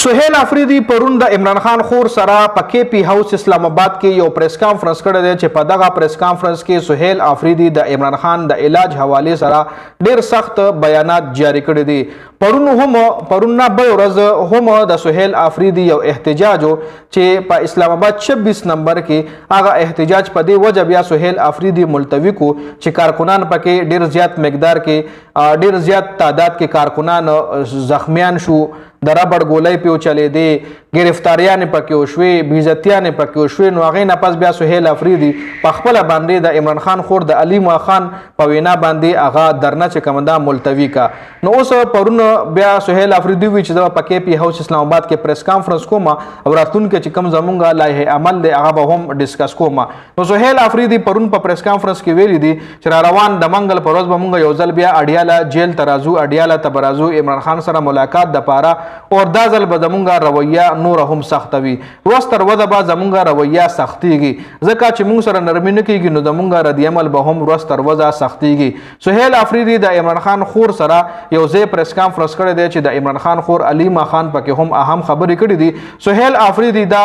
سہیل آفریدي پرون د عمران خان خور سره په کے پی هاوس اسلام آباد کې یو پریس کانفرنس کړی دی چې په دغه پریس کانفرنس کې سہیل آفریدي د عمران خان د علاج حوالې سره ډېر سخت بیانات جاری کړي دي. پرون نه بل ورځ هم د سہیل آفریدي یو احتجاج چې په اسلام آباد 26 نمبر کې هغه احتجاج په دې وجه بیا سہیل آفریدي ملتوی کو چې کارکنان پکې ډېر زیات مقدار کې ډېر زیات تعداد کې کارکنان زخمیان شو، د ربړ ګولۍ په چلې دي، گرفتاریان پکې وشوې، بیزتیان پکې وشوې. نو هغې نه پس بیا سہیل آفریدي په خپله باندې د عمران خان خور د علیما خان په وینا باندې هغه درنه چې کومه ده ملتوي کا. نو اوس پرون بیا سہیل آفریدي وی چې زه په کے پی هاوس اسلام آباد کې پریس کانفرنس کوم او راتلونکي چې کوم زمونږ لایحه عمل دی هغه به هم ډسکس کوم. نو سہیل آفریدي پرون په پریس کانفرنس کې ویلي دي چې را روان د منګل په ورځ به مونږ یو ځل بیا اډیاله جیل ته راځو، اډیاله ته به راځو عمران خان سره ملاقات دپاره، اور دا ځل به زمونږ رویه نور هم سخته وي. ورځ تر ورځه به زمونږ رویه سختیږي ځکه چې مونږ سره نرمي نه کیږي، نو زمونږ رد عمل به هم ورځ تر ورځه سختیږي. سہیل آفریدي د عمران خان خور سره یو ځای پریس کانفرنس کړی دی چې د عمران خان خور علیما خان پکې هم اهم خبرې کړې دي. سہیل آفریدي دا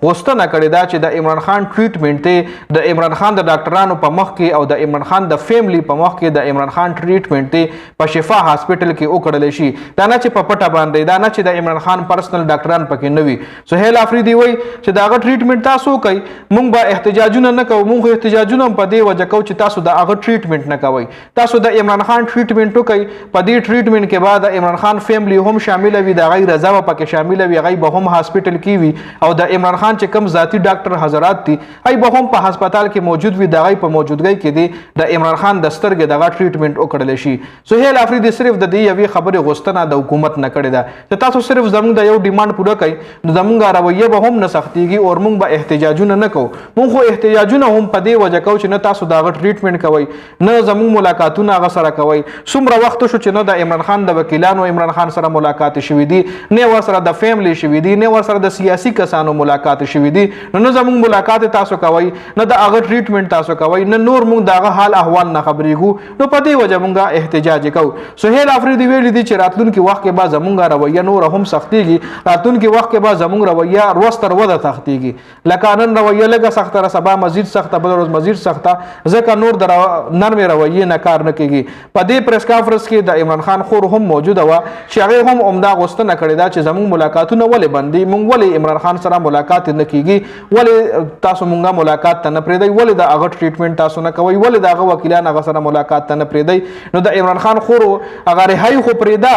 غوښتنه کړې ده چې د عمران خان ټریټمنټ ته د عمران خان د ډاکټرانو په مخ کې او د عمران خان د فیملی په مخ کې د عمران خان ټریټمنټ ته په شفا هاسپټل کې وکړل شي، دا نه چې په پټه باندې، دا نه چې د عمران خان پرسنل ډاکټران پکې نه وي. سہیل آفریدي وایي چې دا هغه ټریټمنټ تاسو کوي، مونږ به احتجاجونه نه کوو، مونږ احتجاجونه هم په دې وجه کوو چې تاسو د هغه ټریټمنټ نه کوئ، تاسو د عمران خان ټریټمنټ وکئ. په دې ټریټمنټ کې بعد د عمران خان فیملی هم شامله وي، د هغې رضا به پکې شامله وي، هغوی به هم هاسپټل کې وي، او د عمران خان چې کوم ذاتي ډاکټر حضرات دي هغوی به هم په هسپتال کې موجود وي، د هغوی په موجودګۍ کې دی د عمران خان د سترګې دغه ټریټمنټ وکړلی شي. سہیل آفریدي صرف د دې یوې خبرې غوښتنه د حکومت نه کړې ده چې تاسو صرف زموږ د یو ډیمانډ پوره کوئ، نو زموږ رویه به هم نه سختیږي او موږ به احتجاجونه نه کوو. موږ خو احتجاجونه هم په دې وجه کوو چې نه تاسو د هغه ټریټمنټ کوئ، نه زموږ ملاقاتونه هغه سره کوئ. څومره وخت شو چې نه د عمران خان د وکیلانو عمران خان سره ملاقات شوي دي، نه ورسره د فیملی شوي دي، نه ورسره د سیاسي کسانو ملاقات شوي دي. نو نه زموږ ملاقات تاسو کوئ، نه د هغه ټریټمنټ تاسو کوئ، نه نور موږ د هغه حال احوال نه خبرېږو. نو په دې وجه موږ احتجاج کوو. سہیل آفریدي ویلي دي چې راتلونکي وخت کې به زموږ رویه نور هم سختیږي، راتلونکي وخت کې به زموږ رویه ورځ تر ورځه سختیږي. لکه نن رویه لږه سخته ده، سبا مزید سخته، بله ورځ مزید سخته، ځکه نور د نرمې رویې نه کار نه کیږي. په دې پریس کانفرنس کې د عمران خان خور هم موجوده وه چې هغې هم عمده غوښتنه کړې ده چې زموږ ملاقاتونه ولې بند دي، موږ ولې عمران خان سره ملاقات نه کیږي، ولې تاسو موږ ملاقات ته نه پرېږدئ، ولې د هغه ټریټمنټ تاسو نه کوئ، ولې د هغه وکیلان هغه سره ملاقات ته نه پرېږدئ. نو د عمران خان خور هغه رهایي خو پرېږده،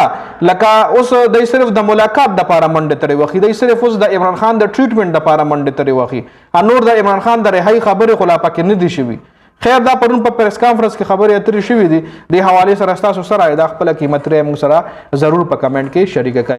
لکه اوس دی صرف د ملاقات دپاره منډې ترې وخي، دی صرف اوس د عمران خان د ټریټمنټ دپاره منډې ترې وخي، نور د عمران خان د رهایي خبرې خو لا پکې نه دي شوي. خیر دا پرون په پریس کانفرنس کې خبرې اترې شوي دي، دې حوالې سره ستاسو سره دا خپله قیمت رایه موږ سره ضرور په کمنټ کې شریکه کړئ.